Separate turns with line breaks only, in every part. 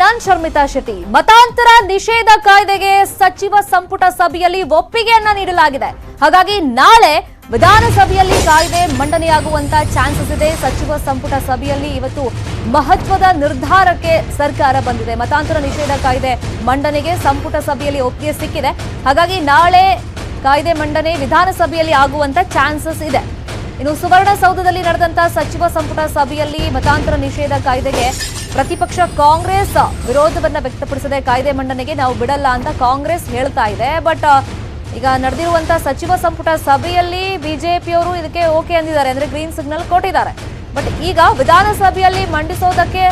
ನಾನ್ ಶರ್ಮಿತಾ ಶೆಟ್ಟಿ. ಮತಾಂತರ ನಿಷೇಧ ಕಾಯ್ದೆಗೆ ಸಚಿವ ಸಂಪುಟ ಸಭೆಯಲ್ಲಿ ಒಪ್ಪಿಗೆಯನ್ನ ನೀಡಲಾಗಿದೆ. ಹಾಗಾಗಿ ನಾಳೆ ವಿಧಾನಸಭೆಯಲ್ಲಿ ಕಾಯ್ದೆ ಮಂಡನೆಯಾಗುವಂತ ಚಾನ್ಸಸ್ ಇದೆ. ಸಚಿವ ಸಂಪುಟ ಸಭೆಯಲ್ಲಿ ಇವತ್ತು ಮಹತ್ವದ ನಿರ್ಧಾರಕ್ಕೆ ಸರ್ಕಾರ ಬಂದಿದೆ. ಮತಾಂತರ ನಿಷೇಧ ಕಾಯ್ದೆ ಮಂಡನೆಗೆ ಸಂಪುಟ ಸಭೆಯಲ್ಲಿ ಒಪ್ಪಿಗೆ ಸಿಕ್ಕಿದೆ. ಹಾಗಾಗಿ ನಾಳೆ ಕಾಯ್ದೆ ಮಂಡನೆ ವಿಧಾನಸಭೆಯಲ್ಲಿ ಆಗುವಂತ ಚಾನ್ಸಸ್ ಇದೆ. ಇನ್ನು ಸುವರ್ಣಸೌಧದಲ್ಲಿ ನಡೆದಂತ ಸಚಿವ ಸಂಪುಟ ಸಭೆಯಲ್ಲಿ ಮತಾಂತರ ನಿಷೇಧ ಕಾಯ್ದೆಗೆ ಪ್ರತಿಪಕ್ಷ ಕಾಂಗ್ರೆಸ್ ವಿರೋಧವನ್ನ ವ್ಯಕ್ತಪಡಿಸಿದೆ. ಕಾಯ್ದೆ ಮಂಡನೆಗೆ ನಾವು ಬಿಡಲ್ಲ ಅಂತ ಕಾಂಗ್ರೆಸ್ ಹೇಳ್ತಾ ಇದೆ. ಬಟ್ ಈಗ ನಡೆದಿರುವಂತ ಸಚಿವ ಸಂಪುಟ ಸಭೆಯಲ್ಲಿ ಬಿಜೆಪಿಯವರು ಇದಕ್ಕೆ ಓಕೆ ಅಂದಿದ್ದಾರೆ, ಅಂದ್ರೆ ಗ್ರೀನ್ ಸಿಗ್ನಲ್ ಕೊಟ್ಟಿದ್ದಾರೆ. ಬಟ್ ಈಗ ವಿಧಾನಸಭೆಯಲ್ಲಿ ಮಂಡಿಸೋದಕ್ಕೆ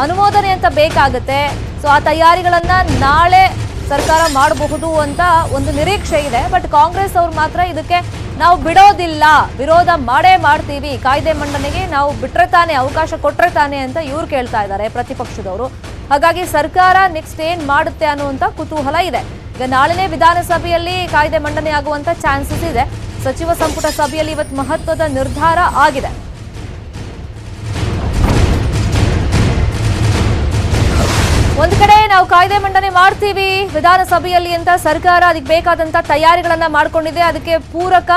ಅನುಮೋದನೆ ಅಂತ ಬೇಕಾಗುತ್ತೆ. ಸೊ ಆ ತಯಾರಿಗಳನ್ನ ನಾಳೆ ಸರ್ಕಾರ ಮಾಡಬಹುದು ಅಂತ ಒಂದು ನಿರೀಕ್ಷೆ ಇದೆ. ಬಟ್ ಕಾಂಗ್ರೆಸ್ ಅವರು ಮಾತ್ರ ಇದಕ್ಕೆ ನಾವು ಬಿಡೋದಿಲ್ಲ, ವಿರೋಧ ಮಾಡೇ ಮಾಡ್ತೀವಿ, ಕಾಯ್ದೆ ಮಂಡನೆಗೆ ನಾವು ಬಿಟ್ರೆ ತಾನೆ, ಅವಕಾಶ ಕೊಟ್ರೆ ತಾನೆ ಅಂತ ಇವ್ರು ಕೇಳ್ತಾ ಇದ್ದಾರೆ ಪ್ರತಿಪಕ್ಷದವರು. ಹಾಗಾಗಿ ಸರ್ಕಾರ ನೆಕ್ಸ್ಟ್ ಏನ್ ಮಾಡುತ್ತೆ ಅನ್ನುವಂತ ಕುತೂಹಲ ಇದೆ. ಈಗ ನಾಳೆನೇ ವಿಧಾನಸಭೆಯಲ್ಲಿ ಕಾಯ್ದೆ ಮಂಡನೆ ಆಗುವಂತ ಚಾನ್ಸಸ್ ಇದೆ. ಸಚಿವ ಸಂಪುಟ ಸಭೆಯಲ್ಲಿ ಇವತ್ತು ಮಹತ್ವದ ನಿರ್ಧಾರ ಆಗಿದೆ. ಒಂದ್ ಕಡೆ ನಾವು ಕಾಯ್ದೆ ಮಂಡನೆ ಮಾಡ್ತೀವಿ ವಿಧಾನಸಭೆಯಲ್ಲಿ ಅಂತ ಸರ್ಕಾರ ಅದಕ್ಕೆ ಬೇಕಾದಂತ ತಯಾರಿಗಳನ್ನ ಮಾಡ್ಕೊಂಡಿದೆ. ಅದಕ್ಕೆ ಪೂರಕ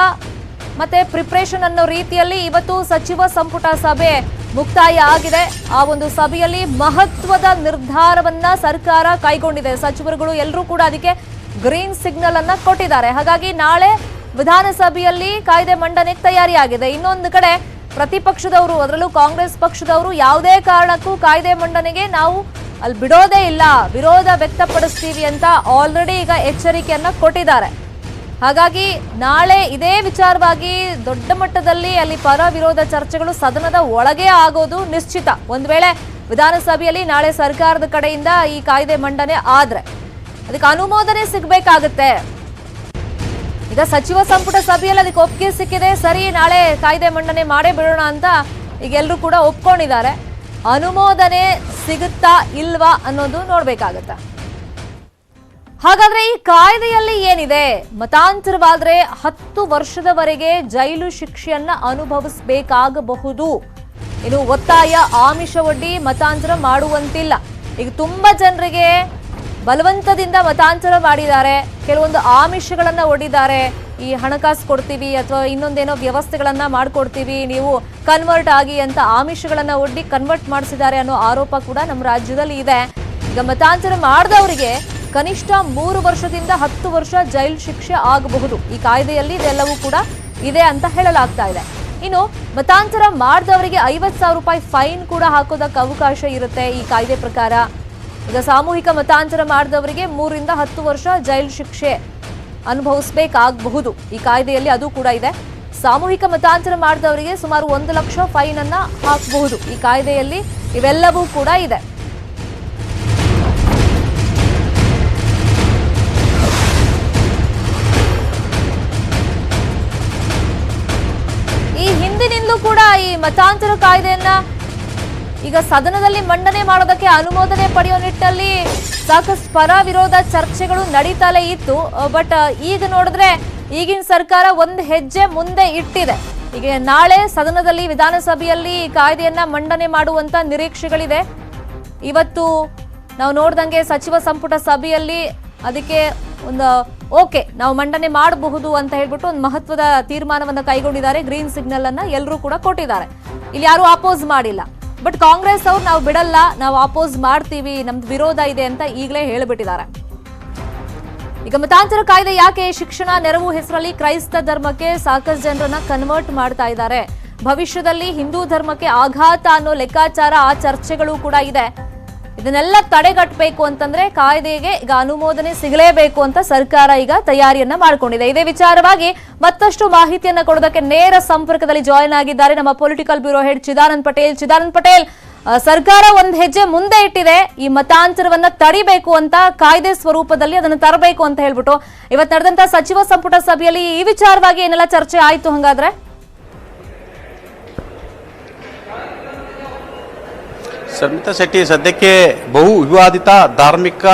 ಮತ್ತೆ ಪ್ರಿಪರೇಷನ್ ಅನ್ನೋ ರೀತಿಯಲ್ಲಿ ಇವತ್ತು ಸಚಿವ ಸಂಪುಟ ಸಭೆ ಮುಕ್ತಾಯ ಆಗಿದೆ. ಆ ಒಂದು ಸಭೆಯಲ್ಲಿ ಮಹತ್ವದ ನಿರ್ಧಾರವನ್ನ ಸರ್ಕಾರ ಕೈಗೊಂಡಿದೆ. ಸಚಿವರುಗಳು ಎಲ್ಲರೂ ಕೂಡ ಅದಕ್ಕೆ ಗ್ರೀನ್ ಸಿಗ್ನಲ್ ಅನ್ನ ಕೊಟ್ಟಿದ್ದಾರೆ. ಹಾಗಾಗಿ ನಾಳೆ ವಿಧಾನಸಭೆಯಲ್ಲಿ ಕಾಯ್ದೆ ಮಂಡನೆಗೆ ತಯಾರಿಯಾಗಿದೆ. ಇನ್ನೊಂದು ಕಡೆ ಪ್ರತಿಪಕ್ಷದವರು, ಅದರಲ್ಲೂ ಕಾಂಗ್ರೆಸ್ ಪಕ್ಷದವರು ಯಾವುದೇ ಕಾರಣಕ್ಕೂ ಕಾಯ್ದೆ ಮಂಡನೆಗೆ ನಾವು ಅಲ್ಲಿ ಬಿಡೋದೇ ಇಲ್ಲ, ವಿರೋಧ ವ್ಯಕ್ತಪಡಿಸ್ತೀವಿ ಅಂತ ಆಲ್ರೆಡಿ ಈಗ ಎಚ್ಚರಿಕೆಯನ್ನ ಕೊಟ್ಟಿದ್ದಾರೆ. ಹಾಗಾಗಿ ನಾಳೆ ಇದೇ ವಿಚಾರವಾಗಿ ದೊಡ್ಡ ಮಟ್ಟದಲ್ಲಿ ಅಲ್ಲಿ ಪರ ವಿರೋಧ ಚರ್ಚೆಗಳು ಸದನದ ಒಳಗೆ ಆಗೋದು ನಿಶ್ಚಿತ. ಒಂದ್ ವೇಳೆ ವಿಧಾನಸಭೆಯಲ್ಲಿ ನಾಳೆ ಸರ್ಕಾರದ ಕಡೆಯಿಂದ ಈ ಕಾಯ್ದೆ ಮಂಡನೆ ಆದ್ರೆ ಅದಕ್ಕೆ ಅನುಮೋದನೆ ಸಿಗ್ಬೇಕಾಗತ್ತೆ. ಈಗ ಸಚಿವ ಸಂಪುಟ ಸಭೆಯಲ್ಲಿ ಅದಕ್ಕೆ ಒಪ್ಪಿಗೆ ಸಿಕ್ಕಿದೆ. ಸರಿ, ನಾಳೆ ಕಾಯ್ದೆ ಮಂಡನೆ ಮಾಡೇ ಬಿಡೋಣ ಅಂತ ಈಗ ಎಲ್ಲರೂ ಕೂಡ ಒಪ್ಕೊಂಡಿದ್ದಾರೆ. ಅನುಮೋದನೆ ಸಿಗುತ್ತಾ ಇಲ್ವಾ ಅನ್ನೋದು ನೋಡ್ಬೇಕಾಗತ್ತ. ಹಾಗಾದ್ರೆ ಈ ಕಾಯ್ದೆಯಲ್ಲಿ ಏನಿದೆ? ಮತಾಂತರವಾದ್ರೆ 10 ವರ್ಷದವರೆಗೆ ಜೈಲು ಶಿಕ್ಷೆಯನ್ನ ಅನುಭವಿಸಬೇಕಾಗಬಹುದು. ಇನ್ನು ಒತ್ತಾಯ, ಆಮಿಷವೊಡ್ಡಿ ಮತಾಂತರ ಮಾಡುವಂತಿಲ್ಲ. ಈಗ ತುಂಬಾ ಜನರಿಗೆ ಬಲವಂತದಿಂದ ಮತಾಂತರ ಮಾಡಿದ್ದಾರೆ, ಕೆಲವೊಂದು ಆಮಿಷಗಳನ್ನ ಒಡ್ಡಿದ್ದಾರೆ. ಈ ಹಣಕಾಸು ಕೊಡ್ತೀವಿ ಅಥವಾ ಇನ್ನೊಂದೇನೋ ವ್ಯವಸ್ಥೆಗಳನ್ನ ಮಾಡ್ಕೊಡ್ತೀವಿ, ನೀವು ಕನ್ವರ್ಟ್ ಆಗಿ ಅಂತ ಆಮಿಷಗಳನ್ನ ಒಡ್ಡಿ ಕನ್ವರ್ಟ್ ಮಾಡಿಸಿದ್ದಾರೆ ಅನ್ನೋ ಆರೋಪ ಕೂಡ ನಮ್ಮ ರಾಜ್ಯದಲ್ಲಿ ಇದೆ. ಈಗ ಮತಾಂತರ ಮಾಡಿದವರಿಗೆ ಕನಿಷ್ಠ 3 ವರ್ಷದಿಂದ 10 ವರ್ಷ ಜೈಲು ಶಿಕ್ಷೆ ಆಗಬಹುದು. ಈ ಕಾಯ್ದೆಯಲ್ಲಿ ಇದೆಲ್ಲವೂ ಕೂಡ ಇದೆ ಅಂತ ಹೇಳಲಾಗ್ತಾ ಇದೆ. ಇನ್ನು ಮತಾಂತರ ಮಾಡಿದವರಿಗೆ 50,000 ರೂಪಾಯಿ ಫೈನ್ ಕೂಡ ಹಾಕೋದಕ್ಕೆ ಅವಕಾಶ ಇರುತ್ತೆ ಈ ಕಾಯ್ದೆ ಪ್ರಕಾರ. ಈಗ ಸಾಮೂಹಿಕ ಮತಾಂತರ ಮಾಡಿದವರಿಗೆ 3 ರಿಂದ 10 ವರ್ಷ ಜೈಲು ಶಿಕ್ಷೆ ಅನುಭವಿಸಬೇಕಾಗಬಹುದು. ಈ ಕಾಯ್ದೆಯಲ್ಲಿ ಅದು ಕೂಡ ಇದೆ. ಸಾಮೂಹಿಕ ಮತಾಂತರ ಮಾಡಿದವರಿಗೆ ಸುಮಾರು 1 ಲಕ್ಷ ಫೈನ್ ಅನ್ನ ಹಾಕಬಹುದು. ಈ ಕಾಯ್ದೆಯಲ್ಲಿ ಇವೆಲ್ಲವೂ ಕೂಡ ಇದೆ. ಈ ಹಿಂದಿನಿಂದಲೂ ಕೂಡ ಈ ಮತಾಂತರ ಕಾಯ್ದೆಯನ್ನ ಈಗ ಸದನದಲ್ಲಿ ಮಂಡನೆ ಮಾಡೋದಕ್ಕೆ ಅನುಮೋದನೆ ಪಡೆಯೋ ನಿಟ್ಟಿನಲ್ಲಿ ಸಾಕಷ್ಟು ಪರ ವಿರೋಧ ಚರ್ಚೆಗಳು ನಡೀತಲೇ ಇತ್ತು. ಬಟ್ ಈಗ ನೋಡಿದ್ರೆ ಈಗಿನ ಸರ್ಕಾರ ಒಂದು ಹೆಜ್ಜೆ ಮುಂದೆ ಇಟ್ಟಿದೆ. ಈಗ ನಾಳೆ ಸದನದಲ್ಲಿ ವಿಧಾನಸಭೆಯಲ್ಲಿ ಕಾಯ್ದೆಯನ್ನ ಮಂಡನೆ ಮಾಡುವಂತ ನಿರೀಕ್ಷೆಗಳಿದೆ. ಇವತ್ತು ನಾವು ನೋಡ್ದಂಗೆ ಸಚಿವ ಸಂಪುಟ ಸಭೆಯಲ್ಲಿ ಅದಕ್ಕೆ ಒಂದು ಓಕೆ ನಾವು ಮಂಡನೆ ಮಾಡಬಹುದು ಅಂತ ಹೇಳ್ಬಿಟ್ಟು ಒಂದು ಮಹತ್ವದ ತೀರ್ಮಾನವನ್ನ ಕೈಗೊಂಡಿದ್ದಾರೆ. ಗ್ರೀನ್ ಸಿಗ್ನಲ್ ಅನ್ನ ಎಲ್ಲರೂ ಕೂಡ ಕೊಟ್ಟಿದ್ದಾರೆ. ಇಲ್ಲಿ ಯಾರು ಅಪೋಸ್ ಮಾಡಿಲ್ಲ. ಬಟ್ ಕಾಂಗ್ರೆಸ್ ಅವ್ರು ನಾವು ಬಿಡಲ್ಲ, ನಾವು ಅಪೋಸ್ ಮಾಡ್ತೀವಿ, ನಮ್ದು ವಿರೋಧ ಇದೆ ಅಂತ ಈಗಲೇ ಹೇಳಿಬಿಟ್ಟಿದ್ದಾರೆ. ಈಗ ಮತಾಂತರ ಕಾಯ್ದೆ ಯಾಕೆ? ಶಿಕ್ಷಣ ನೆರವು ಹೆಸರಲ್ಲಿ ಕ್ರೈಸ್ತ ಧರ್ಮಕ್ಕೆ ಸಾಕಷ್ಟು ಜನರನ್ನ ಕನ್ವರ್ಟ್ ಮಾಡ್ತಾ ಇದ್ದಾರೆ. ಭವಿಷ್ಯದಲ್ಲಿ ಹಿಂದೂ ಧರ್ಮಕ್ಕೆ ಆಘಾತ ಅನ್ನೋ ಲೆಕ್ಕಾಚಾರ, ಆ ಚರ್ಚೆಗಳು ಕೂಡ ಇದೆ. ಇದನ್ನೆಲ್ಲ ತಡೆಗಟ್ಟಬೇಕು ಅಂತಂದ್ರೆ ಕಾಯ್ದೆಗೆ ಈಗ ಅನುಮೋದನೆ ಸಿಗಲೇಬೇಕು ಅಂತ ಸರ್ಕಾರ ಈಗ ತಯಾರಿಯನ್ನ ಮಾಡಿಕೊಂಡಿದೆ. ಇದೇ ವಿಚಾರವಾಗಿ ಮತ್ತಷ್ಟು ಮಾಹಿತಿಯನ್ನ ಕೊಡೋದಕ್ಕೆ ನೇರ ಸಂಪರ್ಕದಲ್ಲಿ ಜಾಯಿನ್ ಆಗಿದ್ದಾರೆ ನಮ್ಮ political bureau head Chidanand Patel. Chidanand Patel, ಸರ್ಕಾರ ಒಂದ್ ಹೆಜ್ಜೆ ಮುಂದೆ ಇಟ್ಟಿದೆ. ಈ ಮತಾಂತರವನ್ನ ತಡಿಬೇಕು ಅಂತ, ಕಾಯ್ದೆ ಸ್ವರೂಪದಲ್ಲಿ ಅದನ್ನು ತರಬೇಕು ಅಂತ ಹೇಳ್ಬಿಟ್ಟು ಇವತ್ತು ನಡೆದಂತ ಸಚಿವ ಸಂಪುಟ ಸಭೆಯಲ್ಲಿ ಈ ವಿಚಾರವಾಗಿ ಏನೆಲ್ಲ ಚರ್ಚೆ ಆಯ್ತು? ಹಂಗಾದ್ರೆ
ಶರ್ಮಿತಾ ಶೆಟ್ಟಿ ಸದ್ಯಕ್ಕೆ ಬಹು ವಿವಾದಿತ ಧಾರ್ಮಿಕ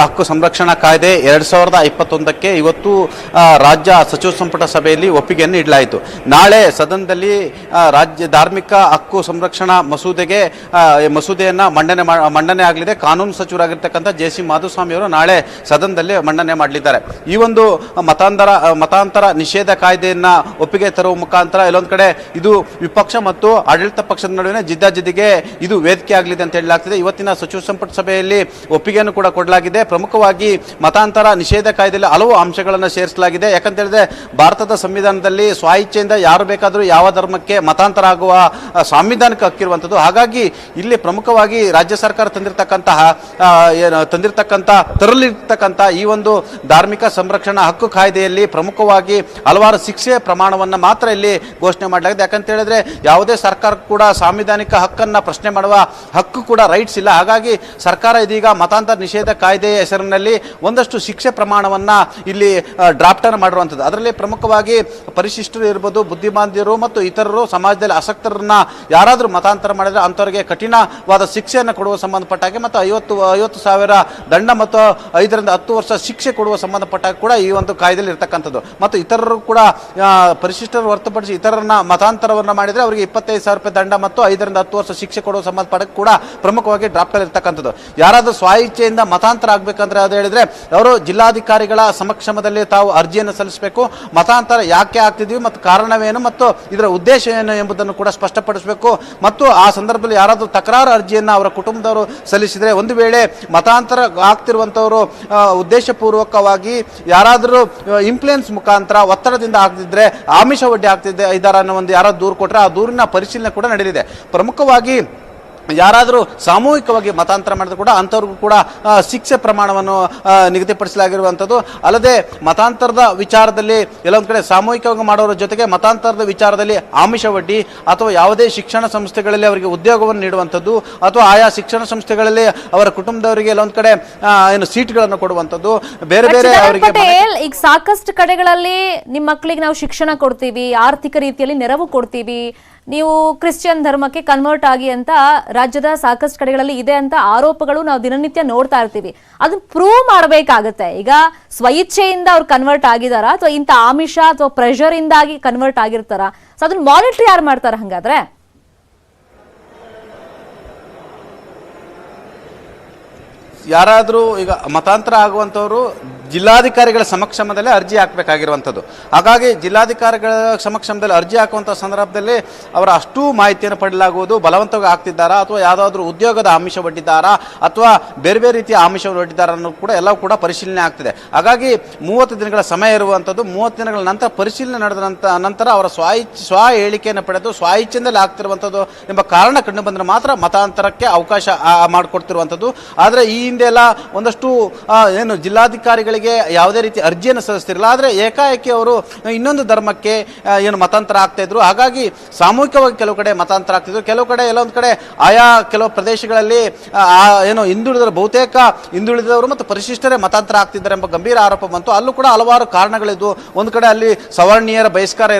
ಹಕ್ಕು ಸಂರಕ್ಷಣಾ ಕಾಯ್ದೆ 2021ಕ್ಕೆ ಇವತ್ತು ರಾಜ್ಯ ಸಚಿವ ಸಂಪುಟ ಸಭೆಯಲ್ಲಿ ಒಪ್ಪಿಗೆಯನ್ನು ನೀಡಲಾಯಿತು. ನಾಳೆ ಸದನದಲ್ಲಿ ರಾಜ್ಯ ಧಾರ್ಮಿಕ ಹಕ್ಕು ಸಂರಕ್ಷಣಾ ಮಸೂದೆಯನ್ನು ಮಂಡನೆ ಆಗಲಿದೆ. ಕಾನೂನು ಸಚಿವರಾಗಿರ್ತಕ್ಕಂಥ JC ಮಾಧುಸ್ವಾಮಿ ಅವರು ನಾಳೆ ಸದನದಲ್ಲಿ ಮಂಡನೆ ಮಾಡಲಿದ್ದಾರೆ. ಈ ಒಂದು ಮತಾಂತರ ನಿಷೇಧ ಕಾಯ್ದೆಯನ್ನು ಒಪ್ಪಿಗೆ ತರುವ ಮುಖಾಂತರ ಎಲ್ಲೊಂದು ಕಡೆ ಇದು ವಿಪಕ್ಷ ಮತ್ತು ಆಡಳಿತ ಪಕ್ಷದ ನಡುವಿನ ಜಿದ್ದಾಜಿದ್ದಿಗೆ ಇದು ವೇದಿಕೆ ಆಗಲಿದೆ ಅಂತ ಹೇಳಲಾಗ್ತಿದೆ. ಇವತ್ತಿನ ಸಚಿವ ಸಂಪುಟ ಸಭೆಯಲ್ಲಿ ಒಪ್ಪಿಗೆಯನ್ನು ಕೂಡ ಕೊಡಲಾಗಿದೆ. ಪ್ರಮುಖವಾಗಿ ಮತಾಂತರ ನಿಷೇಧ ಕಾಯ್ದೆಯಲ್ಲಿ ಹಲವು ಅಂಶಗಳನ್ನು ಸೇರಿಸಲಾಗಿದೆ. ಯಾಕಂತ ಹೇಳಿದ್ರೆ ಭಾರತದ ಸಂವಿಧಾನದಲ್ಲಿ ಸ್ವ-ಇಚ್ಛೆಯಿಂದ ಯಾರು ಬೇಕಾದರೂ ಯಾವ ಧರ್ಮಕ್ಕೆ ಮತಾಂತರ ಆಗುವ ಸಾಂವಿಧಾನಿಕ ಹಕ್ಕಿರುವಂಥದ್ದು. ಹಾಗಾಗಿ ಇಲ್ಲಿ ಪ್ರಮುಖವಾಗಿ ರಾಜ್ಯ ಸರ್ಕಾರ ತರಲಿರ್ತಕ್ಕಂಥ ಈ ಒಂದು ಧಾರ್ಮಿಕ ಸಂರಕ್ಷಣಾ ಹಕ್ಕು ಕಾಯ್ದೆಯಲ್ಲಿ ಪ್ರಮುಖವಾಗಿ ಹಲವಾರು ಶಿಕ್ಷೆ ಪ್ರಮಾಣವನ್ನು ಮಾತ್ರ ಇಲ್ಲಿ ಘೋಷಣೆ ಮಾಡಲಾಗಿದೆ. ಯಾಕಂತ ಹೇಳಿದ್ರೆ ಯಾವುದೇ ಸರ್ಕಾರ ಕೂಡ ಸಾಂವಿಧಾನಿಕ ಹಕ್ಕನ್ನು ಪ್ರಶ್ನೆ ಮಾಡುವ ಹಕ್ಕು ಕೂಡ ರೈಟ್ಸ್ ಇಲ್ಲ. ಹಾಗಾಗಿ ಸರ್ಕಾರ ಇದೀಗ ಮತಾಂತರ ನಿಷೇಧ ಕಾಯ್ದೆಯ ಹೆಸರಿನಲ್ಲಿ ಒಂದಷ್ಟು ಶಿಕ್ಷೆ ಪ್ರಮಾಣವನ್ನು ಇಲ್ಲಿ ಡ್ರಾಫ್ಟ್ ಅನ್ನು ಮಾಡಿರುವಂಥದ್ದು. ಅದರಲ್ಲಿ ಪ್ರಮುಖವಾಗಿ ಪರಿಶಿಷ್ಟರು ಇರ್ಬೋದು, ಬುದ್ಧಿಮಾಂದ್ಯರು ಮತ್ತು ಇತರರು, ಸಮಾಜದಲ್ಲಿ ಆಸಕ್ತರನ್ನ ಯಾರಾದರೂ ಮತಾಂತರ ಮಾಡಿದರೆ ಅಂಥವರಿಗೆ ಕಠಿಣವಾದ ಶಿಕ್ಷೆಯನ್ನು ಕೊಡುವ ಸಂಬಂಧಪಟ್ಟಾಗೆ ಮತ್ತು 50,000 ದಂಡ ಮತ್ತು 5 ರಿಂದ 10 ವರ್ಷ ಶಿಕ್ಷೆ ಕೊಡುವ ಸಂಬಂಧಪಟ್ಟಾಗ ಕೂಡ ಈ ಒಂದು ಕಾಯ್ದೆಯಲ್ಲಿ ಇರ್ತಕ್ಕಂಥದ್ದು. ಮತ್ತು ಇತರರು ಕೂಡ ಪರಿಶಿಷ್ಟರು ಹೊರತುಪಡಿಸಿ ಇತರರನ್ನ ಮತಾಂತರವನ್ನು ಮಾಡಿದರೆ ಅವರಿಗೆ 25,000 ರೂಪಾಯಿ ದಂಡ ಮತ್ತು 5 ರಿಂದ 10 ವರ್ಷ ಶಿಕ್ಷೆ ಕೊಡುವ ಸಂಬಂಧಪಟ್ಟ ಕೂಡ ಪ್ರಮುಖವಾಗಿ ಡ್ರಾಫ್ಟ್ ಅಲ್ಲಿ ಇರ್ತಕ್ಕಂಥದ್ದು. ಯಾರಾದರೂ ಸ್ವ-ಇಚ್ಛೆಯಿಂದ ಮತಾಂತರ ಆಗಬೇಕಂದ್ರೆ ಅದು ಹೇಳಿದ್ರೆ ಅವರು ಜಿಲ್ಲಾಧಿಕಾರಿಗಳ ಸಮಕ್ಷಮದಲ್ಲಿ ತಾವು ಅರ್ಜಿಯನ್ನು ಸಲ್ಲಿಸಬೇಕು. ಮತಾಂತರ ಯಾಕೆ ಆಗ್ತಿದ್ವಿ ಮತ್ತು ಕಾರಣವೇನು ಮತ್ತು ಇದರ ಉದ್ದೇಶ ಏನು ಎಂಬುದನ್ನು ಕೂಡ ಸ್ಪಷ್ಟಪಡಿಸಬೇಕು. ಮತ್ತು ಆ ಸಂದರ್ಭದಲ್ಲಿ ಯಾರಾದರೂ ತಕರಾರು ಅರ್ಜಿಯನ್ನು ಅವರ ಕುಟುಂಬದವರು ಸಲ್ಲಿಸಿದರೆ, ಒಂದು ವೇಳೆ ಮತಾಂತರ ಆಗ್ತಿರುವಂಥವರು ಉದ್ದೇಶಪೂರ್ವಕವಾಗಿ ಯಾರಾದರೂ ಇನ್ಫ್ಲೂಯೆನ್ಸ್ ಮುಖಾಂತರ ಒತ್ತಡದಿಂದ ಆಗ್ತಿದ್ರೆ, ಆಮಿಷ ಒಡ್ಡಿ ಇದ್ದಾರೆ ಅನ್ನೋ ಒಂದು ಯಾರಾದ್ರು ದೂರು ಕೊಟ್ಟರೆ ಆ ದೂರಿನ ಪರಿಶೀಲನೆ ಕೂಡ ನಡೆದಿದೆ. ಪ್ರಮುಖವಾಗಿ ಯಾರಾದರೂ ಸಾಮೂಹಿಕವಾಗಿ ಮತಾಂತರ ಮಾಡಿದ್ರು ಕೂಡ ಅಂಥವ್ರಿಗೂ ಕೂಡ ಶಿಕ್ಷೆ ಪ್ರಮಾಣವನ್ನು ನಿಗದಿಪಡಿಸಲಾಗಿರುವಂಥದ್ದು. ಅಲ್ಲದೆ ಮತಾಂತರದ ವಿಚಾರದಲ್ಲಿ ಎಲ್ಲೊಂದು ಕಡೆ ಸಾಮೂಹಿಕವಾಗಿ ಮಾಡೋರ ಜೊತೆಗೆ ಮತಾಂತರದ ವಿಚಾರದಲ್ಲಿ ಆಮಿಷ ಒಡ್ಡಿ ಅಥವಾ ಯಾವುದೇ ಶಿಕ್ಷಣ ಸಂಸ್ಥೆಗಳಲ್ಲಿ ಅವರಿಗೆ ಉದ್ಯೋಗವನ್ನು ನೀಡುವಂಥದ್ದು ಅಥವಾ ಆಯಾ ಶಿಕ್ಷಣ ಸಂಸ್ಥೆಗಳಲ್ಲಿ ಅವರ ಕುಟುಂಬದವರಿಗೆ ಎಲ್ಲೊಂದು ಕಡೆ ಸೀಟ್ಗಳನ್ನು ಕೊಡುವಂಥದ್ದು, ಬೇರೆ ಬೇರೆ ಅವರಿಗೆ.
ಈಗ ಸಾಕಷ್ಟು ಕಡೆಗಳಲ್ಲಿ ನಿಮ್ಮ ಮಕ್ಕಳಿಗೆ ನಾವು ಶಿಕ್ಷಣ ಕೊಡ್ತೀವಿ, ಆರ್ಥಿಕ ರೀತಿಯಲ್ಲಿ ನೆರವು ಕೊಡ್ತೀವಿ, ನೀವು ಕ್ರಿಶ್ಚಿಯನ್ ಧರ್ಮಕ್ಕೆ ಕನ್ವರ್ಟ್ ಆಗಿ ಅಂತ ರಾಜ್ಯದ ಸಾಕಷ್ಟು ಕಡೆಗಳಲ್ಲಿ ಇದೆ ಅಂತ ಆರೋಪಗಳು ನಾವು ದಿನನಿತ್ಯ ನೋಡ್ತಾ ಇರ್ತೀವಿ. ಅದನ್ನ ಪ್ರೂವ್ ಮಾಡಬೇಕಾಗತ್ತೆ. ಈಗ ಸ್ವಇಚ್ಛೆಯಿಂದ ಅವ್ರು ಕನ್ವರ್ಟ್ ಆಗಿದಾರಾ ಅಥವಾ ಇಂಥ ಆಮಿಷ ಅಥವಾ ಪ್ರೆಷರ್ ಇಂದಾಗಿ ಕನ್ವರ್ಟ್ ಆಗಿರ್ತಾರ? ಸೊ ಅದನ್ನ ಮಾನಿಟರ್ ಯಾರು ಮಾಡ್ತಾರ? ಹಂಗಾದ್ರೆ
ಯಾರಾದರೂ ಈಗ ಮತಾಂತರ ಆಗುವಂಥವರು ಜಿಲ್ಲಾಧಿಕಾರಿಗಳ ಸಮಕ್ಷಮದಲ್ಲಿ ಅರ್ಜಿ ಹಾಕಬೇಕಾಗಿರುವಂಥದ್ದು. ಹಾಗಾಗಿ ಜಿಲ್ಲಾಧಿಕಾರಿಗಳ ಸಮಕ್ಷಮದಲ್ಲಿ ಅರ್ಜಿ ಹಾಕುವಂಥ ಸಂದರ್ಭದಲ್ಲಿ ಅವರ ಅಷ್ಟೂ ಮಾಹಿತಿಯನ್ನು ಪಡೆಯಲಾಗುವುದು. ಬಲವಂತವಾಗಿ ಆಗ್ತಿದ್ದಾರಾ ಅಥವಾ ಯಾವುದಾದ್ರೂ ಉದ್ಯೋಗದ ಆಮಿಷ ಒಡ್ಡಿದ್ದಾರಾ ಅಥವಾ ಬೇರೆ ಬೇರೆ ರೀತಿಯ ಆಮಿಷವನ್ನು ಒಡ್ಡಿದ್ದಾರಾ ಅನ್ನೋದು ಕೂಡ ಎಲ್ಲವೂ ಕೂಡ ಪರಿಶೀಲನೆ ಆಗ್ತಿದೆ. ಹಾಗಾಗಿ 30 ದಿನಗಳ ಸಮಯ ಇರುವಂಥದ್ದು. 30 ದಿನಗಳ ನಂತರ ಪರಿಶೀಲನೆ ನಡೆದ ನಂತರ ಅವರ ಸ್ವ ಹೇಳಿಕೆಯನ್ನು ಪಡೆದು ಸ್ವ-ಇಚ್ಛೆಯಿಂದಲೇ ಆಗ್ತಿರುವಂಥದ್ದು ಎಂಬ ಕಾರಣ ಕಂಡು ಬಂದರೆ ಮಾತ್ರ ಮತಾಂತರಕ್ಕೆ ಅವಕಾಶ ಮಾಡಿಕೊಡ್ತಿರುವಂಥದ್ದು. ಆದರೆ ಈ ಹಿಂದೆ ಎಲ್ಲ ಒಂದಷ್ಟು ಜಿಲ್ಲಾಧಿಕಾರಿಗಳಿಗೆ ಯಾವುದೇ ರೀತಿ ಅರ್ಜಿಯನ್ನು ಸಲ್ಲಿಸ್ತಿರಲಿಲ್ಲ. ಆದರೆ ಏಕಾಏಕಿ ಅವರು ಇನ್ನೊಂದು ಧರ್ಮಕ್ಕೆ ಮತಾಂತರ ಆಗ್ತಾ ಇದ್ರು. ಹಾಗಾಗಿ ಸಾಮೂಹಿಕವಾಗಿ ಕೆಲವು ಕಡೆ ಮತಾಂತರ ಆಗ್ತಿದ್ರು, ಕೆಲವು ಕಡೆ ಎಲ್ಲೊಂದು ಕಡೆ ಆಯಾ ಕೆಲವು ಪ್ರದೇಶಗಳಲ್ಲಿ ಬಹುತೇಕ ಹಿಂದುಳಿದವರು ಮತ್ತು ಪರಿಶಿಷ್ಟರೇ ಮತಾಂತರ ಆಗ್ತಿದ್ದಾರೆ ಎಂಬ ಗಂಭೀರ ಆರೋಪ ಬಂತು. ಅಲ್ಲೂ ಕೂಡ ಹಲವಾರು ಕಾರಣಗಳಿದ್ವು. ಒಂದು ಕಡೆ ಅಲ್ಲಿ ಸವರ್ಣೀಯರ ಬಹಿಷ್ಕಾರ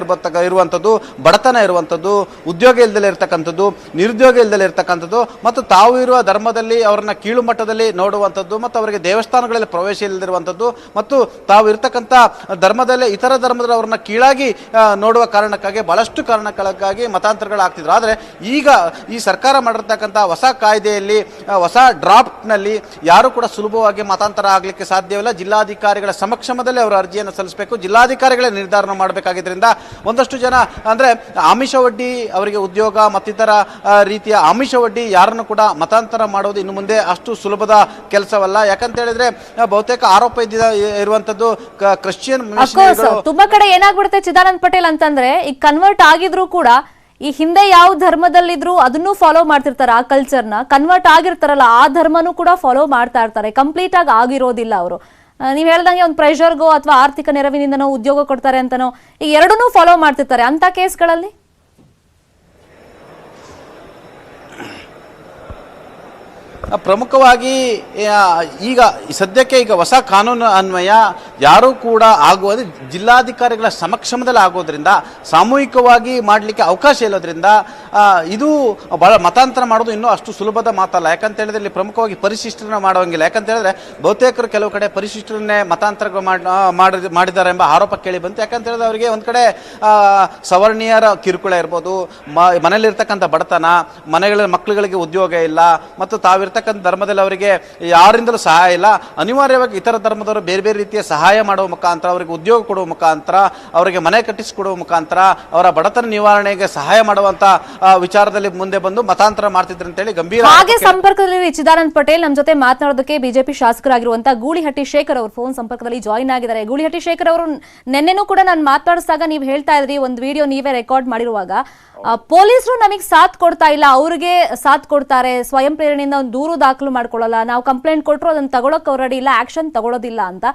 ಇರುವಂಥದ್ದು, ಬಡತನ ಇರುವಂಥದ್ದು, ಉದ್ಯೋಗ ಇಲ್ಲದಲ್ಲೇ ಇರತಕ್ಕಂಥದ್ದು, ನಿರುದ್ಯೋಗ ಇಲ್ಲದಲ್ಲೇ ಇರತಕ್ಕಂಥದ್ದು ಮತ್ತು ತಾವು ಇರುವ ಧರ್ಮದಲ್ಲಿ ಅವರನ್ನ ಕೀಳು ಮಟ್ಟದಲ್ಲಿ ನೋಡುವಂಥದ್ದು ಮತ್ತು ಅವರಿಗೆ ದೇವಸ್ಥಾನಗಳಲ್ಲಿ ಪ್ರವೇಶ ಇಲ್ಲದಿರುವಂಥದ್ದು ಮತ್ತು ತಾವು ಇರ್ತಕ್ಕಂಥ ಧರ್ಮದಲ್ಲೇ ಇತರ ಧರ್ಮದಲ್ಲಿ ಅವರನ್ನ ಕೀಳಾಗಿ ನೋಡುವ ಕಾರಣಕ್ಕಾಗಿ ಬಹಳಷ್ಟು ಕಾರಣಕ್ಕಾಗಿ ಮತಾಂತರಗಳಾಗ್ತಿದ್ರು. ಆದರೆ ಈಗ ಈ ಸರ್ಕಾರ ಮಾಡಿರ್ತಕ್ಕಂಥ ಹೊಸ ಕಾಯ್ದೆಯಲ್ಲಿ, ಹೊಸ ಡ್ರಾಫ್ಟ್ನಲ್ಲಿ ಯಾರು ಕೂಡ ಸುಲಭವಾಗಿ ಮತಾಂತರ ಆಗಲಿಕ್ಕೆ ಸಾಧ್ಯವಿಲ್ಲ. ಜಿಲ್ಲಾಧಿಕಾರಿಗಳ ಸಮಕ್ಷಮದಲ್ಲಿ ಅವರು ಅರ್ಜಿಯನ್ನು ಸಲ್ಲಿಸಬೇಕು. ಜಿಲ್ಲಾಧಿಕಾರಿಗಳೇ ನಿರ್ಧಾರ ಮಾಡಬೇಕಾಗಿದ್ದರಿಂದ ಒಂದಷ್ಟು ಜನ ಅಂದರೆ ಆಮಿಷ ಒಡ್ಡಿ ಅವರಿಗೆ ಉದ್ಯೋಗ ಮತ್ತಿತರ ರೀತಿಯ ಆಮಿಷ ಒಡ್ಡಿ ಯಾರನ್ನು ಕೂಡ ಮತಾಂತರ ಮಾಡೋದು ಇನ್ನು ಮುಂದೆ ಅಷ್ಟು ಸುಲಭದ ಕೆಲಸವಲ್ಲ. ಯಾಕಂತ ಹೇಳಿದ್ರೆ ಬಹುತೇಕ ಆರೋಪ ಇರುವಂತದ್ದು ಕ್ರಿಶ್ಚಿಯನ್
ತುಂಬಾ ಕಡೆ ಏನಾಗ್ಬಿಡುತ್ತೆ ಚಿದಾನಂದ್ ಪಟೇಲ್ ಅಂತಂದ್ರೆ, ಈಗ ಕನ್ವರ್ಟ್ ಆಗಿದ್ರು ಕೂಡ ಈ ಹಿಂದೆ ಯಾವ ಧರ್ಮದಲ್ಲಿದ್ರು ಅದನ್ನು ಫಾಲೋ ಮಾಡ್ತಿರ್ತಾರೆ. ಆ ಕಲ್ಚರ್ನ ಕನ್ವರ್ಟ್ ಆಗಿರ್ತಾರಲ್ಲ ಆ ಧರ್ಮನೂ ಕೂಡ ಫಾಲೋ ಮಾಡ್ತಾ ಇರ್ತಾರೆ. ಕಂಪ್ಲೀಟ್ ಆಗಿ ಆಗಿರೋದಿಲ್ಲ ಅವರು. ನೀವ್ ಹೇಳ್ದಂಗೆ ಒಂದು ಪ್ರೆಷರ್ಗೋ ಅಥವಾ ಆರ್ಥಿಕ ನೆರವಿನಿಂದನೋ ಉದ್ಯೋಗ ಕೊಡ್ತಾರೆ ಅಂತನೋ ಈ ಎರಡನ್ನೂ ಫಾಲೋ ಮಾಡ್ತಿರ್ತಾರೆ. ಅಂತ ಕೇಸ್ಗಳಲ್ಲಿ
ಪ್ರಮುಖವಾಗಿ ಈಗ ಸದ್ಯಕ್ಕೆ ಹೊಸ ಕಾನೂನು ಅನ್ವಯ ಯಾರೂ ಕೂಡ ಆಗುವುದು ಜಿಲ್ಲಾಧಿಕಾರಿಗಳ ಸಮಕ್ಷಮದಲ್ಲಿ ಆಗೋದ್ರಿಂದ ಸಾಮೂಹಿಕವಾಗಿ ಮಾಡಲಿಕ್ಕೆ ಅವಕಾಶ ಇಲ್ಲೋದ್ರಿಂದ ಇದು ಬಹಳ ಮತಾಂತರ ಮಾಡೋದು ಇನ್ನೂ ಅಷ್ಟು ಸುಲಭದ ಮಾತಲ್ಲ. ಯಾಕಂತ ಹೇಳಿದ್ರೆ ಇಲ್ಲಿ ಪ್ರಮುಖವಾಗಿ ಪರಿಶಿಷ್ಟರನ್ನ ಮಾಡುವಂಗಿಲ್ಲ. ಯಾಕಂತ ಹೇಳಿದ್ರೆ ಬಹುತೇಕರು ಕೆಲವು ಕಡೆ ಪರಿಶಿಷ್ಟರನ್ನೇ ಮತಾಂತರ ಮಾಡಿದ್ದಾರೆ ಎಂಬ ಆರೋಪ ಕೇಳಿ ಬಂತು. ಯಾಕಂತ ಹೇಳಿದ್ರೆ ಅವರಿಗೆ ಒಂದು ಕಡೆ ಸವರ್ಣೀಯರ ಕಿರುಕುಳ ಇರ್ಬೋದು, ಮನೇಲಿರ್ತಕ್ಕಂಥ ಬಡತನ, ಮನೆಗಳ ಮಕ್ಕಳುಗಳಿಗೆ ಉದ್ಯೋಗ ಇಲ್ಲ, ಮತ್ತು ತಾವಿರ್ತಕ್ಕಂಥ ಧರ್ಮದಲ್ಲಿ ಅವರಿಗೆ ಯಾರಿಂದಲೂ ಸಹಾಯ ಇಲ್ಲ. ಅನಿವಾರ್ಯವಾಗಿ ಇತರ ಧರ್ಮದವರು ಬೇರೆ ಬೇರೆ ರೀತಿಯ ಸಹಾಯ ಮಾಡುವ ಮುಖಾಂತರ, ಅವರಿಗೆ ಉದ್ಯೋಗ ಕೊಡುವ ಮುಖಾಂತರ, ಅವರಿಗೆ ಮನೆ ಕಟ್ಟಿಸಿಕೊಡುವ ಮುಖಾಂತರ ಅವರ ಬಡತನ ನಿವಾರಣೆಗೆ ಸಹಾಯ ಮಾಡುವಂತ ವಿಚಾರದಲ್ಲಿ ಮುಂದೆ ಬಂದು ಮತಾಂತರ ಮಾಡ್ತಿದ್ರು ಅಂತೇಳಿ ಗಂಭೀರ.
ಹಾಗೆ ಸಂಪರ್ಕದಲ್ಲಿ ಚಿದಾನಂದ್ ಪಟೇಲ್ ನಮ್ಮ ಜೊತೆ ಮಾತನಾಡೋದಕ್ಕೆ ಬಿಜೆಪಿ ಶಾಸಕರಾಗಿರುವಂತಹ ಗೂಳಿಹಟ್ಟಿ ಶೇಖರ್ ಅವರು ಫೋನ್ ಸಂಪರ್ಕದಲ್ಲಿ ಜಾಯಿನ್ ಆಗಿದ್ದಾರೆ. ಗೂಳಿಹಟ್ಟಿ ಶೇಖರ್ ಅವರು, ನೆನ್ನೆನೂ ಕೂಡ ನಾನು ಮಾತಾಡಿಸಿದಾಗ ನೀವು ಹೇಳ್ತಾ ಇದ್ರಿ, ಒಂದು ವಿಡಿಯೋ ನೀವೇ ರೆಕಾರ್ಡ್ ಮಾಡಿರುವಾಗ ಪೊಲೀಸರು ನಮಗೆ ಸಾಥ್ ಕೊಡ್ತಾ ಇಲ್ಲ, ಅವ್ರಿಗೆ ಸಾಥ್ ಕೊಡ್ತಾರೆ, ಸ್ವಯಂ ಪ್ರೇರಣೆಯಿಂದ ಒಂದು ದೂರು ದಾಖಲು ಮಾಡ್ಕೊಳ್ಳಲ್ಲ, ನಾವು ಕಂಪ್ಲೇಂಟ್ ಕೊಟ್ಟರು ಅದನ್ನ ತಗೊಳಕ್ ರೆಡಿ ಇಲ್ಲ, ಆಕ್ಷನ್ ತಗೊಳ್ಳೋದಿಲ್ಲ ಅಂತ.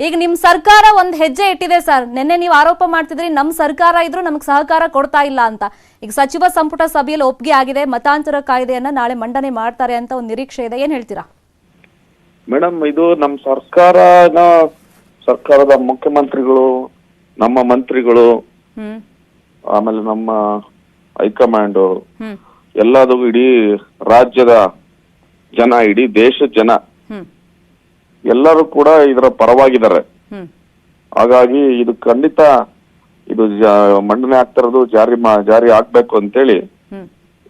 ಈಗ ನಿಮ್ ಸರ್ಕಾರ ಒಂದ್ ಹೆಜ್ಜೆ ಇಟ್ಟಿದೆ ಸರ್. ನಿನ್ನೆ ನೀವು ಆರೋಪ ಮಾಡ್ತಿದ್ರಿ ನಮ್ ಸರ್ಕಾರ ಇದ್ರು ನಮಗ್ ಸಹಕಾರ ಕೊಡ್ತಾ ಇಲ್ಲ ಅಂತ. ಈಗ ಸಚಿವ ಸಂಪುಟ ಸಭೆಯಲ್ಲಿ ಒಪ್ಪಿಗೆ ಆಗಿದೆ, ಮತಾಂತರ ಕಾಯ್ದೆಯನ್ನ ನಾಳೆ ಮಂಡನೆ ಮಾಡ್ತಾರೆ ಅಂತ ಒಂದು ನಿರೀಕ್ಷೆ ಇದೆ. ಏನ್ ಹೇಳ್ತೀರಾ
ಮೇಡಮ್? ಇದು ನಮ್ಮ ಸರ್ಕಾರದ ಮುಖ್ಯಮಂತ್ರಿಗಳು, ನಮ್ಮ ಮಂತ್ರಿಗಳು, ಆಮೇಲೆ ನಮ್ಮ ಹೈಕಮಾಂಡ್ ಎಲ್ಲದೂ ಇಡೀ ರಾಜ್ಯದ ಜನ, ಇಡೀ ದೇಶದ ಜನ ಎಲ್ಲರೂ ಕೂಡ ಇದರ ಪರವಾಗಿದ್ದಾರೆ. ಹಾಗಾಗಿ ಇದು ಖಂಡಿತ ಇದು ಮಂಡನೆ ಆಗ್ತಿರೋದು ಜಾರಿ ಆಗ್ಬೇಕು ಅಂತೇಳಿ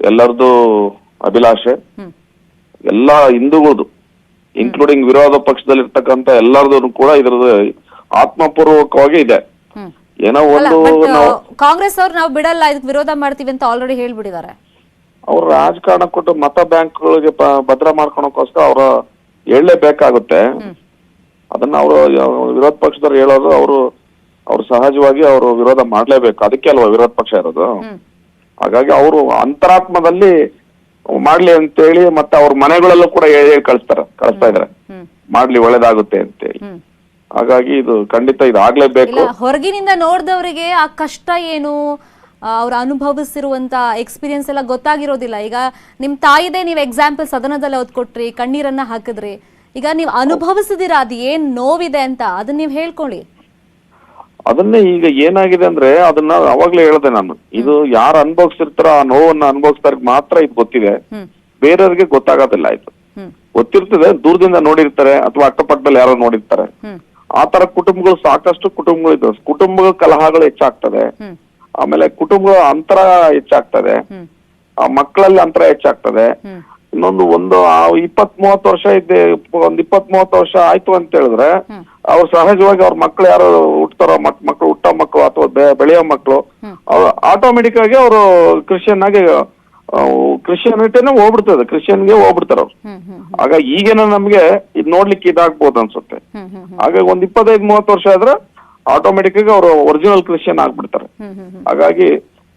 ಎಲ್ಲರದು ಅಭಿಲಾಷೆ. ಎಲ್ಲಾ ಹಿಂದೂಗಳದು ಇನ್ಕ್ಲೂಡಿಂಗ್ ವಿರೋಧ ಪಕ್ಷದಲ್ಲಿ ಇರ್ತಕ್ಕಂಥ ಎಲ್ಲರದು ಕೂಡ ಇದ್ರದ್ದು ಆತ್ಮಪೂರ್ವಕವಾಗಿ ಇದೆ. ಏನೋ ಒಂದು
ಕಾಂಗ್ರೆಸ್ ಅವ್ರು ನಾವು ಬಿಡಲ್ಲ, ಇದಕ್ಕೆ ವಿರೋಧ ಮಾಡ್ತೀವಿ ಅಂತ ಆಲ್ರೆಡಿ ಹೇಳ್ಬಿಟ್ಟಿದ್ದಾರೆ.
ಅವ್ರ ರಾಜಕಾರಣ ಕೊಟ್ಟು ಮತ ಬ್ಯಾಂಕ್ಗಳಿಗೆ ಭದ್ರ ಮಾಡ್ಕೊಳಕೋಸ್ಕರ ಅವ್ರ ಹೇಳಲೇಬೇಕಾಗುತ್ತೆ. ಅದನ್ನ ಅವರು ವಿರೋಧ ಪಕ್ಷದವ್ರು ಹೇಳೋದು, ಅವ್ರು ಸಹಜವಾಗಿ ಅವರು ವಿರೋಧ ಮಾಡ್ಲೇಬೇಕು. ಅದಕ್ಕೆ ಅಲ್ವಾ ವಿರೋಧ ಪಕ್ಷ ಇರೋದು. ಹಾಗಾಗಿ ಅವರು ಅಂತರಾತ್ಮದಲ್ಲಿ ಮಾಡ್ಲಿ ಅಂತೇಳಿ ಮತ್ತೆ ಅವ್ರ ಮನೆಗಳಲ್ಲೂ ಕೂಡ ಹೇಳಿ ಕಳಿಸ್ತಾ ಇದಾರೆ, ಮಾಡ್ಲಿ ಒಳ್ಳೇದಾಗುತ್ತೆ ಅಂತೇಳಿ. ಹಾಗಾಗಿ ಇದು ಖಂಡಿತ ಇದು ಆಗ್ಲೇಬೇಕು.
ಹೊರಗಿನಿಂದ ನೋಡಿದವರಿಗೆ ಆ ಕಷ್ಟ ಏನು, ಅವ್ರು ಅನುಭವಿಸಿರುವಂತ ಎಕ್ಸ್ಪೀರಿಯನ್ಸ್ ಎಲ್ಲ ಗೊತ್ತಾಗಿರೋದಿಲ್ಲ. ಈಗ ನಿಮ್ ತಾಯಿದೇ ನೀವು ಎಕ್ಸಾಂಪಲ್ ಸದನದಲ್ಲಿ ಓದ್ಕೊಟ್ರಿ, ಕಣ್ಣೀರನ್ನ ಹಾಕಿದ್ರಿ. ಈಗ ನೀವು ಅನುಭವಿಸಿದಿರ ಅದು ಏನ್ ನೋವಿದೆ ಅಂತ, ಅದನ್ನ ನೀವು ಹೇಳ್ಕೊಳ್ಳಿ.
ಅದನ್ನೇ ಈಗ ಏನಾಗಿದೆ ಅಂದ್ರೆ ಅದನ್ನ ಅವಾಗ್ಲೇ ಹೇಳ್ದೆ ನಾನು, ಇದು ಯಾರು ಅನುಭವಿಸಿರ್ತಾರ ಆ ನೋವನ್ನ ಅನುಭವಿಸ್ತಾರ ಮಾತ್ರ ಇದು ಗೊತ್ತಿದೆ, ಬೇರೆಯವ್ರಿಗೆ ಗೊತ್ತಾಗೋದಿಲ್ಲ. ಇದು ಗೊತ್ತಿರ್ತದೆ, ದೂರದಿಂದ ನೋಡಿರ್ತಾರೆ ಅಥವಾ ಅಕ್ಕಪಕ್ಕದಲ್ಲಿ ಯಾರೋ ನೋಡಿರ್ತಾರೆ. ಆ ತರ ಕುಟುಂಬಗಳು ಸಾಕಷ್ಟು ಕುಟುಂಬಗಳು ಇದ್ದಾವೆ. ಕುಟುಂಬಗಳ ಕಲಹಗಳು ಹೆಚ್ಚಾಗ್ತದೆ, ಆಮೇಲೆ ಕುಟುಂಬಗಳ ಅಂತರ ಹೆಚ್ಚಾಗ್ತದೆ, ಆ ಮಕ್ಕಳಲ್ಲಿ ಅಂತರ ಹೆಚ್ಚಾಗ್ತದೆ. ಇನ್ನೊಂದು 20-30 ವರ್ಷ ಇದ್ದೆ, 20-30 ವರ್ಷ ಆಯ್ತು ಅಂತ ಹೇಳಿದ್ರೆ ಅವ್ರು ಸಹಜವಾಗಿ ಅವ್ರ ಮಕ್ಳು ಯಾರು ಹುಟ್ಟತಾರೋ, ಹುಟ್ಟೋ ಮಕ್ಕಳು ಅಥವಾ ಬೆಳೆಯೋ ಮಕ್ಕಳು, ಅವ್ರು ಆಟೋಮೆಟಿಕ್ ಆಗಿ ಅವರು ಕ್ರಿಶ್ಚಿಯಾನಿಟಿನೇ ಹೋಗ್ಬಿಡ್ತದೆ, ಕ್ರಿಶ್ಚಿಯನ್ಗೆ ಹೋಗ್ಬಿಡ್ತಾರ ಅವ್ರು. ಆಗ ಈಗೇನೋ ನಮ್ಗೆ ಇದ್ ನೋಡ್ಲಿಕ್ಕೆ ಇದಾಗ್ಬೋದು ಅನ್ಸುತ್ತೆ. ಹಾಗಾಗಿ 25-30 ವರ್ಷ ಆದ್ರೆ ಆಟೋಮೆಟಿಕ್ ಆಗಿ ಅವರು ಒರಿಜಿನಲ್ ಕ್ರಿಶ್ಚಿಯನ್ ಆಗ್ಬಿಡ್ತಾರೆ. ಹಾಗಾಗಿ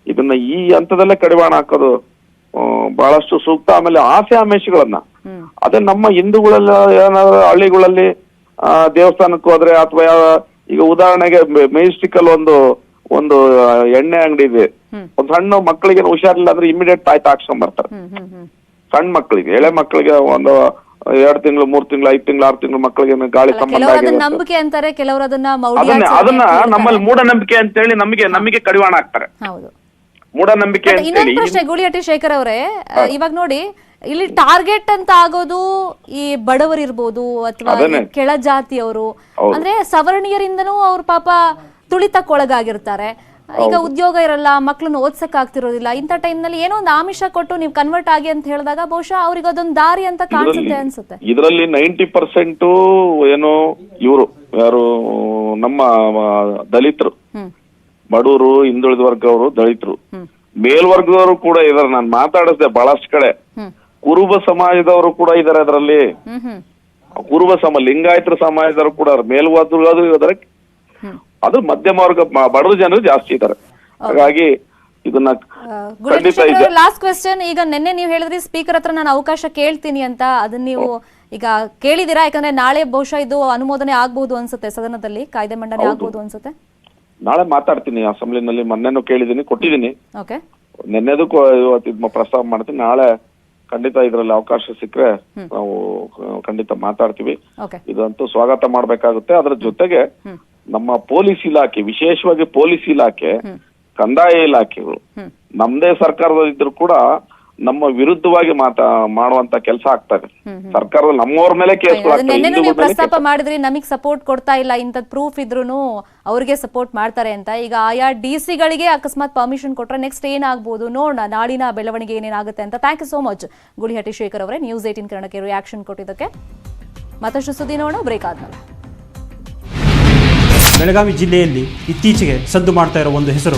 ಇದನ್ನ ಈ ಹಂತದಲ್ಲೇ ಕಡಿವಾಣ ಹಾಕೋದು ಬಹಳಷ್ಟು ಸೂಕ್ತ. ಆಮೇಲೆ ಆಸೆ ಆಮಿಷಗಳನ್ನ, ಅದೇ ನಮ್ಮ ಹಿಂದೂಗಳೆಲ್ಲ ಏನಾದ್ರು ಹಳ್ಳಿಗಳಲ್ಲಿ ದೇವಸ್ಥಾನಕ್ಕೆ ಹೋದ್ರೆ ಅಥವಾ ಈಗ ಉದಾಹರಣೆಗೆ ಮೆಜೆಸ್ಟಿಕ್ ಅಲ್ಲಿ ಒಂದು ಎಣ್ಣೆ ಅಂಗಡಿ ಇದೆ, ಒಂದು ಸಣ್ಣ ಮಕ್ಕಳಿಗೆ ಹುಷಾರಿಲ್ಲ ಅಂದ್ರೆ ಇಮಿಡಿಯೇಟ್ ತಾಯಿ ಹಾಕ್ಸ್ಕೊಂಡ್ ಬರ್ತಾರೆ. ಸಣ್ಣ ಮಕ್ಕಳಿಗೆ, ಎಳೆ ಮಕ್ಕಳಿಗೆ ಒಂದು 2 ತಿಂಗಳು, 3 ತಿಂಗಳು, 5 ತಿಂಗಳು, 6 ತಿಂಗಳು ಮಕ್ಕಳಿಗೆ ಗಾಳಿ ಸಂಬಂಧ
ನಂಬಿಕೆ ಅಂತಾರೆ, ಕೆಲವರು
ಅದನ್ನ ನಮ್ಮಲ್ಲಿ ಮೂಢನಂಬಿಕೆ ಅಂತೇಳಿ ನಮಗೆ ಕಡಿವಾಣ ಆಗ್ತಾರೆ. ಮೂಢನಂಬಿಕೆ.
ಇನ್ನೊಂದು ಪ್ರಶ್ನೆ ಗೂಳಿಹಟ್ಟಿ ಶೇಖರ್ ಅವರೇ, ಇವಾಗ ನೋಡಿ ಇಲ್ಲಿ ಟಾರ್ಗೆಟ್ ಅಂತ ಆಗೋದು ಈ ಬಡವರಿರ್ಬೋದು ಅಥವಾ ಕೆಳ ಜಾತಿಯವರು, ಅಂದ್ರೆ ಸವರ್ಣೀಯರಿಂದನೂ ಅವ್ರ ಪಾಪ ತುಳಿತಕ್ಕೊಳಗಾಗಿರ್ತಾರೆ. ಈಗ ಉದ್ಯೋಗ ಇರಲ್ಲ, ಮಕ್ಳನ್ನ ಓದ್ಸಕ್ ಆಗ್ತಿರೋದಿಲ್ಲ. ಇಂಥ ಟೈಮ್ ನಲ್ಲಿ ಏನೋ ಒಂದು ಆಮಿಷ ಕೊಟ್ಟು ನೀವು ಕನ್ವರ್ಟ್ ಆಗಿ ಅಂತ ಹೇಳಿದಾಗ ಬಹುಶಃ ಅವ್ರಿಗೆ ಅದೊಂದು ದಾರಿ ಅಂತ ಕಾಣಿಸುತ್ತೆ ಅನ್ಸುತ್ತೆ.
ಇದರಲ್ಲಿ 90% ಏನು ಇವರು ಯಾರು ನಮ್ಮ ದಲಿತರು, ಬಡವರು, ಹಿಂದುಳಿದ ವರ್ಗವರು, ದಲಿತರು, ಮೇಲ್ವರ್ಗದವರು ಕೂಡ ಇದಾರೆ. ನಾನು ಮಾತಾಡಿಸ್ದೆ ಬಹಳಷ್ಟು ಕಡೆ. ಕುರುಬ ಸಮಾಜದವರು ಕೂಡ ಇದಾರೆ ಅದರಲ್ಲಿ. ಲಿಂಗಾಯತರ ಸಮಾಜದವರು ಕೂಡ ಮೇಲ್ವರ್ಗದವರು ಇದಾರೆ. ಅದು ಮಧ್ಯಮ ವರ್ಗ ಬಡವ ಜನರು ಜಾಸ್ತಿ ಇದ್ದಾರೆ. ಹಾಗಾಗಿ ಇದನ್ನ
ಲಾಸ್ಟ್ ಕ್ವೆಶ್ಚನ್, ಈಗ ನಿನ್ನೆ ನೀವು ಹೇಳಿದ್ರಿ ಸ್ಪೀಕರ್ ಹತ್ರ ನಾನು ಅವಕಾಶ ಕೇಳ್ತೀನಿ ಅಂತ, ಅದನ್ನ ನೀವು ಈಗ ಕೇಳಿದಿರಾ? ಯಾಕಂದ್ರೆ ನಾಳೆ ಬಹುಶಃ ಇದು ಅನುಮೋದನೆ ಆಗ್ಬಹುದು ಅನ್ಸುತ್ತೆ, ಸದನದಲ್ಲಿ ಕಾಯ್ದೆ ಮಂಡನೆ ಆಗ್ಬಹುದು ಅನ್ಸುತ್ತೆ.
ನಾಳೆ ಮಾತಾಡ್ತೀನಿ ಅಸೆಂಬ್ಲಿನಲ್ಲಿ. ಮೊನ್ನೆನೂ ಕೇಳಿದೀನಿ, ಕೊಟ್ಟಿದ್ದೀನಿ. ನಿನ್ನೆದು ಪ್ರಸ್ತಾವ ಮಾಡ್ತೀನಿ. ನಾಳೆ ಖಂಡಿತ ಇದರಲ್ಲಿ ಅವಕಾಶ ಸಿಕ್ಕರೆ ನಾವು ಖಂಡಿತ ಮಾತಾಡ್ತೀವಿ.
ಓಕೆ.
ಇದಂತೂ ಸ್ವಾಗತ ಮಾಡ್ಬೇಕಾಗುತ್ತೆ. ಅದ್ರ ಜೊತೆಗೆ ನಮ್ಮ ಪೊಲೀಸ್ ಇಲಾಖೆ, ವಿಶೇಷವಾಗಿ ಪೊಲೀಸ್ ಇಲಾಖೆ, ಕಂದಾಯ ಇಲಾಖೆಗಳು ನಮ್ದೇ ಸರ್ಕಾರದಲ್ಲಿದ್ರು ಕೂಡ ನಮ್ಮ ವಿರುದ್ಧವಾಗಿ ಮಾಡುವಂತ ಕೆಲಸ ಆಗ್ತದೆ. ಸರ್ಕಾರದಲ್ಲಿ ನಮ್ಮವ್ರ ಮೇಲೆ
ನೆನ್ನೆನೂ ನೀವು ಪ್ರಸ್ತಾಪ ಮಾಡಿದ್ರಿ, ನಮಗ್ ಸಪೋರ್ಟ್ ಕೊಡ್ತಾ ಇಲ್ಲ, ಇಂಥದ್ ಪ್ರೂಫ್ ಇದ್ರೂನು ಅವ್ರಿಗೆ ಸಪೋರ್ಟ್ ಮಾಡ್ತಾರೆ ಅಂತ. ಈಗ ಆಯಾ DC-ಗಳಿಗೆ ಅಕಸ್ಮಾತ್ ಪರ್ಮಿಷನ್ ಕೊಟ್ರೆ ನೆಕ್ಸ್ಟ್ ಏನಾಗ್ಬೋದು ನೋಡೋಣ, ನಾಡಿನ ಬೆಳವಣಿಗೆ ಏನೇನಾಗುತ್ತೆ ಅಂತ. Thank you so much Gulihatti Shekhar ಅವರೇ, ನ್ಯೂಸ್ 18 ಕನ್ನಡಕ್ಕೆ ರಿಯಾಕ್ಷನ್ ಕೊಟ್ಟಿದ್ದಕ್ಕೆ. ಮತ್ತಷ್ಟು ಸುದ್ದಿ ನೋಡೋಣ ಬ್ರೇಕ್ ಆದ್ಮೇಲೆ.
ಬೆಳಗಾವಿ ಜಿಲ್ಲೆಯಲ್ಲಿ ಇತ್ತೀಚೆಗೆ ಸದ್ದು ಮಾಡ್ತಾ ಇರೋ ಒಂದು ಹೆಸರು